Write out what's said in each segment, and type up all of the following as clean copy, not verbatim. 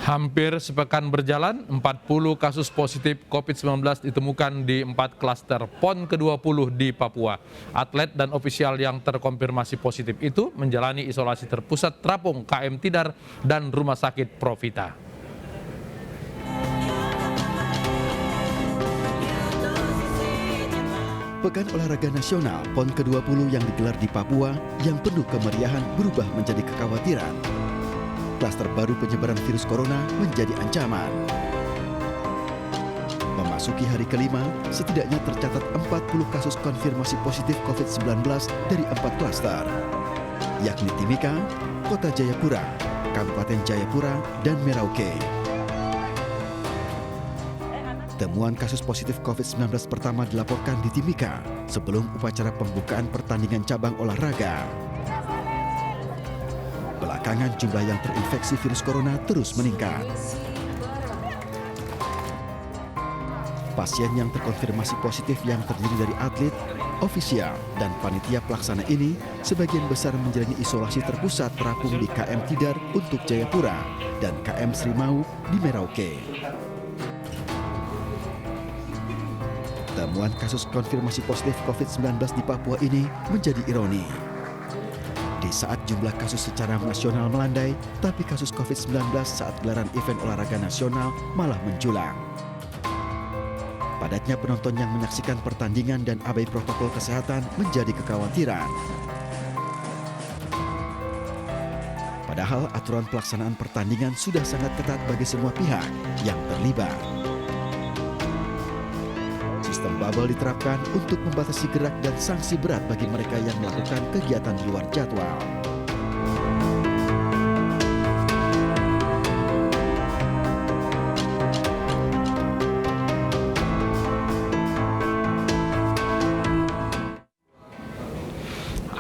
Hampir sepekan berjalan, 40 kasus positif COVID-19 ditemukan di 4 klaster PON ke-20 di Papua. Atlet dan ofisial yang terkonfirmasi positif itu menjalani isolasi terpusat terapung KM Tidar dan Rumah Sakit Profita. Pekan Olahraga Nasional PON ke-20 yang digelar di Papua yang penuh kemeriahan berubah menjadi kekhawatiran. Klaster baru penyebaran virus corona menjadi ancaman. Memasuki hari kelima, setidaknya tercatat 40 kasus konfirmasi positif COVID-19 dari 4 klaster, yakni Timika, Kota Jayapura, Kabupaten Jayapura, dan Merauke. Temuan kasus positif COVID-19 pertama dilaporkan di Timika sebelum upacara pembukaan pertandingan cabang olahraga. Belakangan jumlah yang terinfeksi virus corona terus meningkat. Pasien yang terkonfirmasi positif yang terdiri dari atlet, ofisial, dan panitia pelaksana ini sebagian besar menjalani isolasi terpusat terapung di KM Tidar untuk Jayapura dan KM Srimau di Merauke. Temuan kasus konfirmasi positif COVID-19 di Papua ini menjadi ironi. Di saat jumlah kasus secara nasional melandai, tapi kasus COVID-19 saat gelaran event olahraga nasional malah menjulang. Padatnya penonton yang menyaksikan pertandingan dan abai protokol kesehatan menjadi kekhawatiran. Padahal aturan pelaksanaan pertandingan sudah sangat ketat bagi semua pihak yang terlibat. Sistem bubble diterapkan untuk membatasi gerak dan sanksi berat bagi mereka yang melakukan kegiatan di luar jadwal.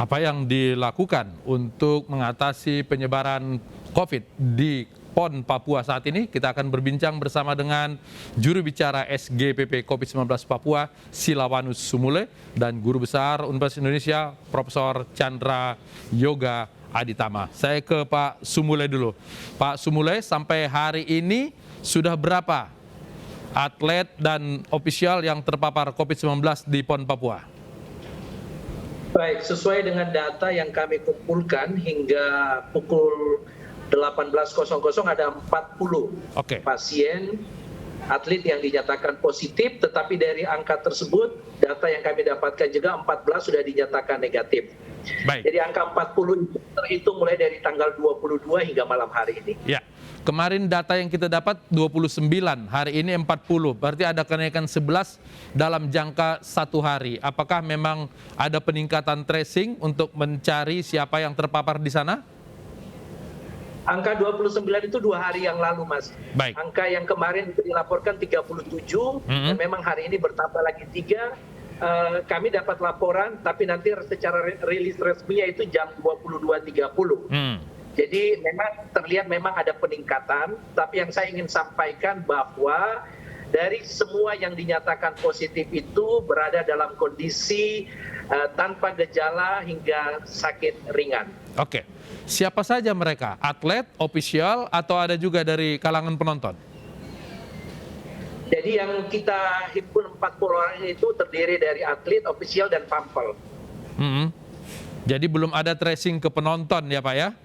Apa yang dilakukan untuk mengatasi penyebaran COVID di PON Papua saat ini? Kita akan berbincang bersama dengan juru bicara SGPP COVID-19 Papua, Silawanus Sumule, dan Guru Besar Universitas Indonesia, Profesor Chandra Yoga Aditama. Saya ke Pak Sumule dulu. Pak Sumule, sampai hari ini sudah berapa atlet dan ofisial yang terpapar COVID-19 di PON Papua? Baik, sesuai dengan data yang kami kumpulkan hingga pukul 18.00 ada 40 pasien atlet yang dinyatakan positif, tetapi dari angka tersebut data yang kami dapatkan juga 14 sudah dinyatakan negatif. Baik. Jadi angka 40 itu terhitung mulai dari tanggal 22 hingga malam hari ini. Ya. Kemarin data yang kita dapat 29, hari ini 40. Berarti ada kenaikan 11 dalam jangka 1 hari. Apakah memang ada peningkatan tracing untuk mencari siapa yang terpapar di sana? Angka 29 itu 2 hari yang lalu, Mas. Baik. Angka yang kemarin itu dilaporkan 37, dan memang hari ini bertambah lagi 3. Kami dapat laporan, tapi nanti secara rilis resminya itu jam 22.30. Jadi memang terlihat memang ada peningkatan, tapi yang saya ingin sampaikan bahwa dari semua yang dinyatakan positif itu berada dalam kondisi tanpa gejala hingga sakit ringan. Oke. Siapa saja mereka? Atlet, ofisial, atau ada juga dari kalangan penonton? Jadi yang kita himpun 40 orang itu terdiri dari atlet, ofisial, dan pampel. Jadi belum ada tracing ke penonton ya Pak ya?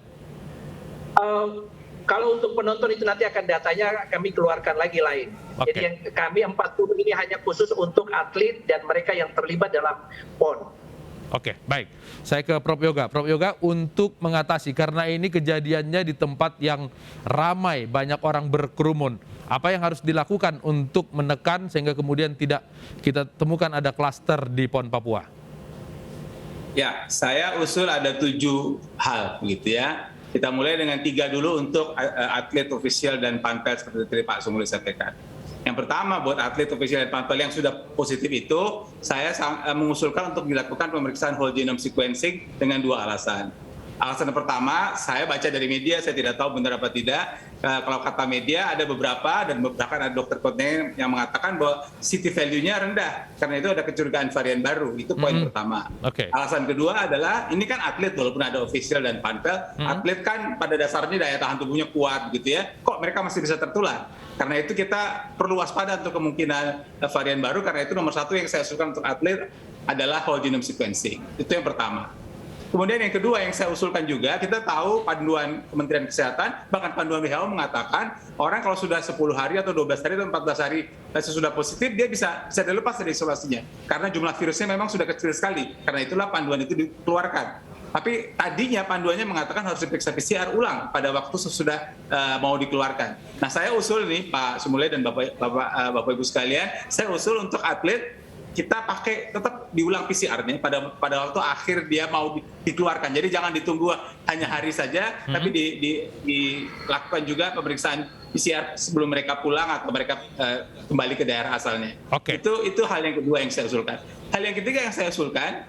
Kalau untuk penonton itu nanti akan datanya kami keluarkan lagi lain. Jadi yang kami 40 ini hanya khusus untuk atlet dan mereka yang terlibat dalam PON. Oke, baik. Saya ke Prof. Yoga. Prof. Yoga, untuk mengatasi, karena ini kejadiannya di tempat yang ramai, banyak orang berkerumun. Apa yang harus dilakukan untuk menekan sehingga kemudian tidak kita temukan ada klaster di PON Papua? Ya, saya usul ada 7 hal gitu ya. Kita mulai dengan 3 dulu untuk atlet, ofisial, dan panpel seperti tadi Pak Sumule sampaikan. Yang pertama buat atlet, ofisial, dan panpel yang sudah positif itu, saya mengusulkan untuk dilakukan pemeriksaan whole genome sequencing dengan 2 alasan. Alasan pertama, saya baca dari media, saya tidak tahu benar apa tidak. Kalau kata media ada beberapa dan bahkan ada dokter koordinator yang mengatakan bahwa city value-nya rendah. Karena itu ada kecurigaan varian baru. Itu poin pertama. Alasan kedua adalah ini kan atlet walaupun ada official dan panpel. Atlet kan pada dasarnya daya tahan tubuhnya kuat gitu ya. Kok mereka masih bisa tertular? Karena itu kita perlu waspada untuk kemungkinan varian baru. Karena itu nomor satu yang saya usulkan untuk atlet adalah whole genome sequencing. Itu yang pertama. Kemudian yang kedua yang saya usulkan juga, kita tahu panduan Kementerian Kesehatan, bahkan panduan WHO mengatakan orang kalau sudah 10 hari atau 12 hari atau 14 hari sesudah positif, dia bisa dilepas dari isolasinya. Karena jumlah virusnya memang sudah kecil sekali. Karena itulah panduan itu dikeluarkan. Tapi tadinya panduannya mengatakan harus diperiksa PCR ulang pada waktu sesudah mau dikeluarkan. Nah saya usul nih Pak Sumule dan Bapak Ibu sekalian, saya usul untuk atlet, kita pakai tetap diulang PCR-nya pada waktu akhir dia mau dikeluarkan. Jadi jangan ditunggu hanya hari saja, tapi dilakukan juga pemeriksaan PCR sebelum mereka pulang atau mereka kembali ke daerah asalnya. Itu hal yang kedua yang saya usulkan. Hal yang ketiga yang saya usulkan,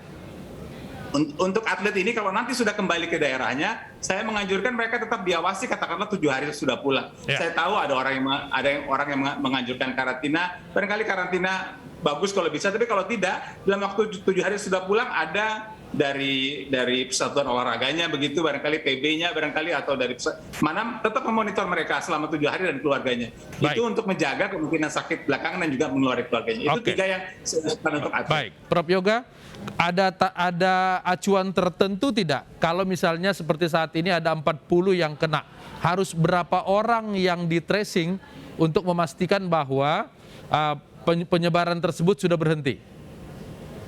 untuk atlet ini kalau nanti sudah kembali ke daerahnya, saya menganjurkan mereka tetap diawasi katakanlah 7 hari sudah pulang. Saya tahu ada orang yang menganjurkan karantina, barangkali karantina bagus kalau bisa, tapi kalau tidak dalam waktu 7 hari sudah pulang ada dari persatuan olahraganya begitu, barangkali PB-nya barangkali atau dari mana tetap memonitor mereka selama 7 hari dan keluarganya. Itu untuk menjaga kemungkinan sakit belakangan dan juga mengeluarkan keluarganya. Itu tiga yang saya usulkan untuk atlet. Baik, Prof Yoga, ada acuan tertentu tidak? Kalau misalnya seperti saat ini ada 40 yang kena, harus berapa orang yang di tracing untuk memastikan bahwa penyebaran tersebut sudah berhenti?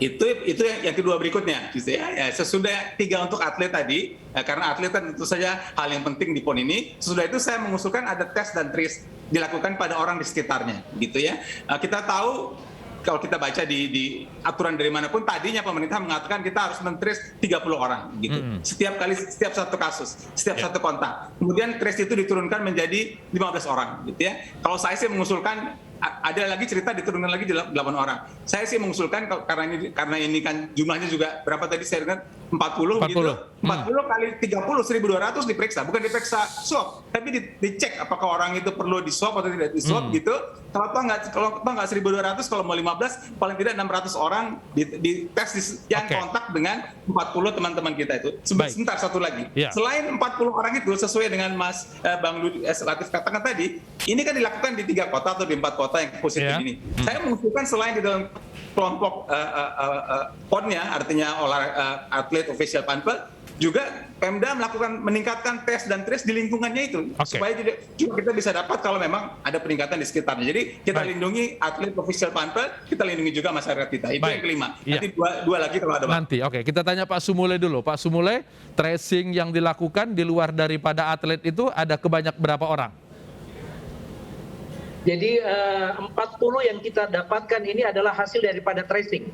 Itu yang kedua berikutnya, gitu ya. Sesudah 3 untuk atlet tadi, karena atlet kan tentu saja hal yang penting di PON ini. Sesudah itu saya mengusulkan ada tes dan trace dilakukan pada orang di sekitarnya, gitu ya. Kita tahu kalau kita baca di aturan dari manapun, tadinya pemerintah mengatakan kita harus men-trace 30 orang, gitu. Setiap satu kasus, setiap satu kontak. Kemudian trace itu diturunkan menjadi 15 orang, gitu ya. Kalau saya sih mengusulkan ada lagi cerita diturunkan lagi 8 orang. Saya sih mengusulkan karena ini kan jumlahnya juga berapa tadi saya dengar 40 gitu. 40 kali 30 1.200 diperiksa, bukan diperiksa swab, tapi dicek apakah orang itu perlu di swab atau tidak di swab gitu. Kalau enggak 1.200, kalau mau 15 paling tidak 600 orang di tes yang kontak dengan 40 teman-teman kita itu. Sebentar satu lagi. Selain 40 orang itu sesuai dengan Mas Bang Latif katakan tadi, ini kan dilakukan di 3 kota atau di 4 kota yang positif ini. Saya mengusulkan selain di dalam kelompok PON-nya, artinya atlet official panpel, juga Pemda meningkatkan tes dan trace di lingkungannya itu, supaya juga kita bisa dapat kalau memang ada peningkatan di sekitarnya. Jadi kita lindungi atlet official panpel, kita lindungi juga masyarakat kita. Itu yang kelima. Nanti dua lagi kalau ada. Nanti, kita tanya Pak Sumule dulu. Pak Sumule, tracing yang dilakukan di luar daripada atlet itu ada berapa orang? Jadi 40 yang kita dapatkan ini adalah hasil daripada tracing.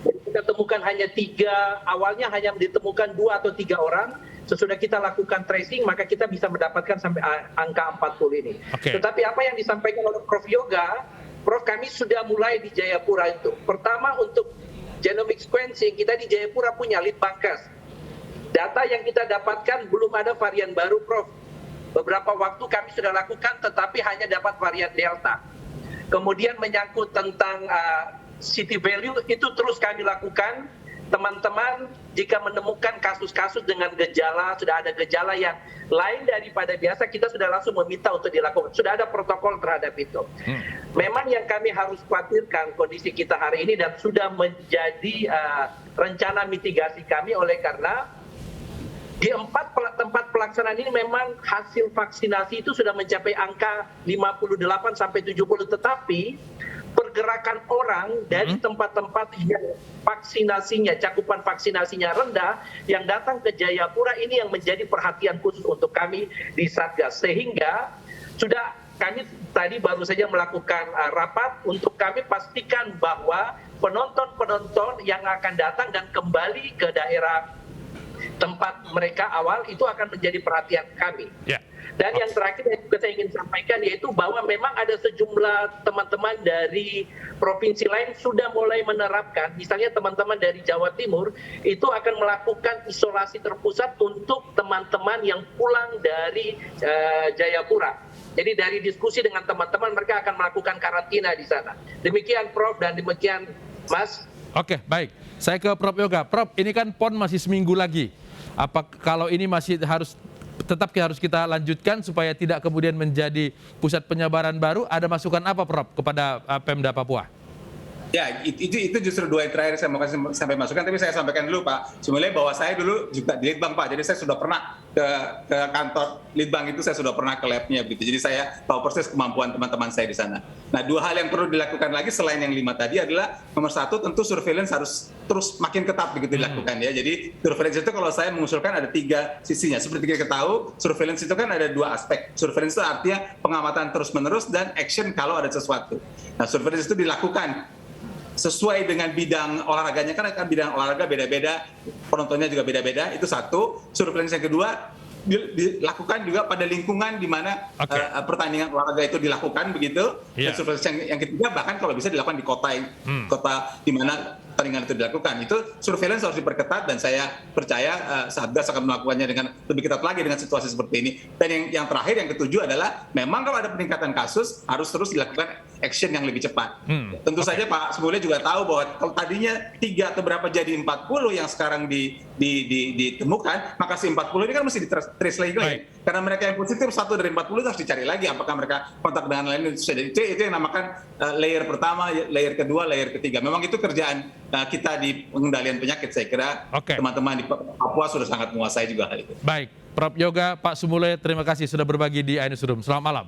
Kita temukan hanya 3, awalnya hanya ditemukan 2 atau 3 orang. Sesudah kita lakukan tracing, maka kita bisa mendapatkan sampai angka 40 ini. Tetapi apa yang disampaikan oleh Prof Yoga, Prof, kami sudah mulai di Jayapura itu. Pertama untuk genomic sequencing, kita di Jayapura punya Litbangkes. Data yang kita dapatkan belum ada varian baru, Prof. Beberapa waktu kami sudah lakukan, tetapi hanya dapat varian Delta. Kemudian menyangkut tentang city value, itu terus kami lakukan. Teman-teman, jika menemukan kasus-kasus dengan gejala, sudah ada gejala yang lain daripada biasa, kita sudah langsung meminta untuk dilakukan. Sudah ada protokol terhadap itu. Memang yang kami harus khawatirkan kondisi kita hari ini, dan sudah menjadi rencana mitigasi kami oleh karena di 4 tempat pelaksanaan ini memang hasil vaksinasi itu sudah mencapai angka 58 sampai 70, tetapi pergerakan orang dari tempat-tempat yang vaksinasinya, cakupan vaksinasinya rendah, yang datang ke Jayapura ini yang menjadi perhatian khusus untuk kami di Satgas. Sehingga sudah kami tadi baru saja melakukan rapat untuk kami pastikan bahwa penonton-penonton yang akan datang dan kembali ke daerah tempat mereka awal, itu akan menjadi perhatian kami. Ya. Dan yang terakhir yang juga saya ingin sampaikan yaitu bahwa memang ada sejumlah teman-teman dari provinsi lain sudah mulai menerapkan, misalnya teman-teman dari Jawa Timur itu akan melakukan isolasi terpusat untuk teman-teman yang pulang dari Jayapura. Jadi dari diskusi dengan teman-teman mereka akan melakukan karantina di sana. Demikian Prof dan demikian Mas. Oke, baik. Saya ke Prof Yoga. Prof, ini kan PON masih seminggu lagi. Apa kalau ini masih harus kita lanjutkan supaya tidak kemudian menjadi pusat penyebaran baru? Ada masukan apa, Prof, kepada Pemda Papua? Ya, itu justru dua yang terakhir saya mau kasih sampai masukan, tapi saya sampaikan dulu Pak Sumule bahwa saya dulu juga di Litbang Pak, jadi saya sudah pernah ke kantor Litbang itu, saya sudah pernah ke labnya gitu, jadi saya tahu persis kemampuan teman-teman saya di sana. Nah, dua hal yang perlu dilakukan lagi selain yang 5 tadi adalah nomor 1 tentu surveillance harus terus makin ketat begitu dilakukan ya. Jadi surveillance itu kalau saya mengusulkan ada 3 sisinya. Seperti kita tahu, surveillance itu kan ada 2 aspek. Surveillance itu artinya pengamatan terus-menerus dan action kalau ada sesuatu. Nah, surveillance itu dilakukan sesuai dengan bidang olahraganya, kan bidang olahraga beda-beda, penontonnya juga beda-beda, itu satu. Surveillance yang kedua dilakukan juga pada lingkungan di mana pertandingan olahraga itu dilakukan begitu. Dan surveillance yang ketiga bahkan kalau bisa dilakukan di kota di mana pertandingan itu dilakukan. Itu surveillance harus diperketat dan saya percaya Satgas akan melakukannya dengan lebih ketat lagi dengan situasi seperti ini. Dan yang terakhir, yang ketujuh adalah memang kalau ada peningkatan kasus harus terus dilakukan action yang lebih cepat. Tentu saja Pak Sumule juga tahu bahwa kalau tadinya 3 atau berapa jadi 40 yang sekarang ditemukan, maka si 40 ini kan mesti di-trace lagi. Karena mereka yang positif 1 dari 40 itu harus dicari lagi apakah mereka kontak dengan lain. Itu yang namakan layer pertama, layer kedua, layer ketiga. Memang itu kerjaan kita di pengendalian penyakit. Saya kira teman-teman di Papua sudah sangat menguasai juga hal itu. Baik, Prof Yoga, Pak Sumule, terima kasih sudah berbagi di iNewsroom. Selamat malam.